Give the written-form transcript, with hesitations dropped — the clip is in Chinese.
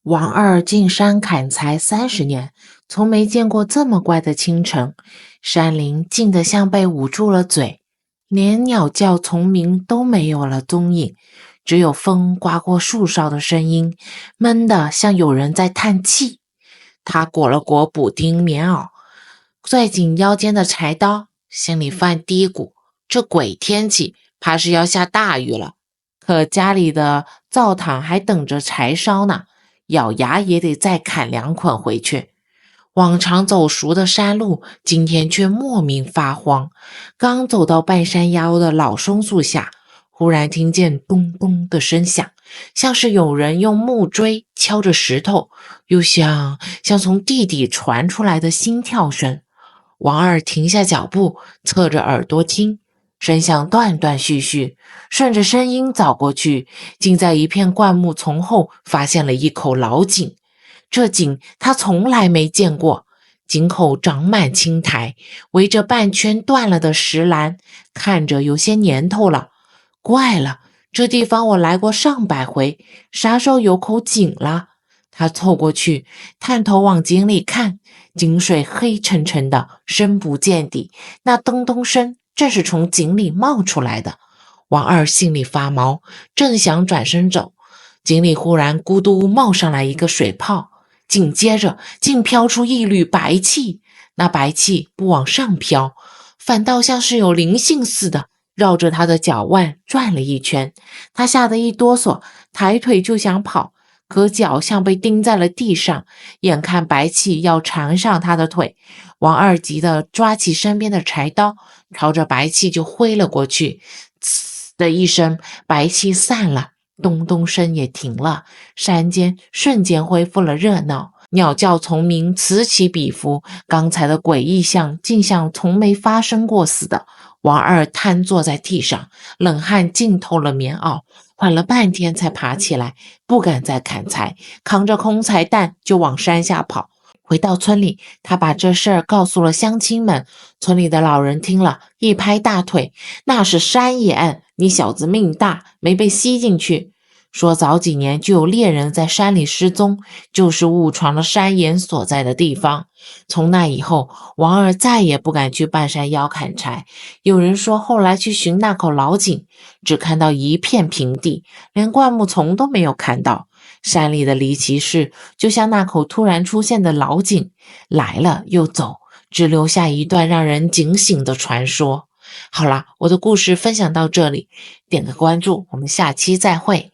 王二进山砍柴30年，从没见过这么怪的清晨。山林静得像被捂住了嘴，连鸟叫虫鸣都没有了踪影，只有风刮过树梢的声音，闷得像有人在叹气。他裹了裹补丁棉袄，拽紧腰间的柴刀，心里犯嘀咕：这鬼天气，怕是要下大雨了。可家里的灶膛还等着柴烧呢，咬牙也得再砍2捆回去。往常走熟的山路，今天却莫名发慌。刚走到半山腰的老松树下，忽然听见咚咚的声响，像是有人用木锥敲着石头，又像从地底传出来的心跳声。王二停下脚步，侧着耳朵听，声响断断续续，顺着声音找过去，竟在一片灌木丛后发现了一口老井。这井他从来没见过，井口长满青苔，围着半圈断了的石栏，看着有些年头了。怪了，这地方我来过上百回，啥时候有口井了？他凑过去，探头往井里看，井水黑沉沉的，深不见底，那咚咚声正是从井里冒出来的。王二心里发毛，正想转身走，井里忽然咕嘟冒上来一个水泡，紧接着竟飘出一缕白气，那白气不往上飘，反倒像是有灵性似的，绕着他的脚腕转了一圈。他吓得一哆嗦，抬腿就想跑，可脚像被钉在了地上，眼看白气要缠上他的腿，王二急得抓起身边的柴刀，朝着白气就挥了过去。呲的一声，白气散了，咚咚声也停了，山间瞬间恢复了热闹，鸟叫虫鸣此起彼伏，刚才的诡异象竟像从没发生过似的。王二瘫坐在地上，冷汗浸透了棉袄，缓了半天才爬起来，不敢再砍柴，扛着空柴担就往山下跑。回到村里，他把这事儿告诉了乡亲们，村里的老人听了一拍大腿：那是山眼，你小子命大，没被吸进去。说早几年就有猎人在山里失踪，就是误闯了山眼所在的地方。从那以后，王二再也不敢去半山腰砍柴。有人说后来去寻那口老井，只看到一片平地，连灌木丛都没有看到。山里的离奇事就像那口突然出现的老井，来了又走，只留下一段让人警醒的传说。好啦，我的故事分享到这里，点个关注，我们下期再会。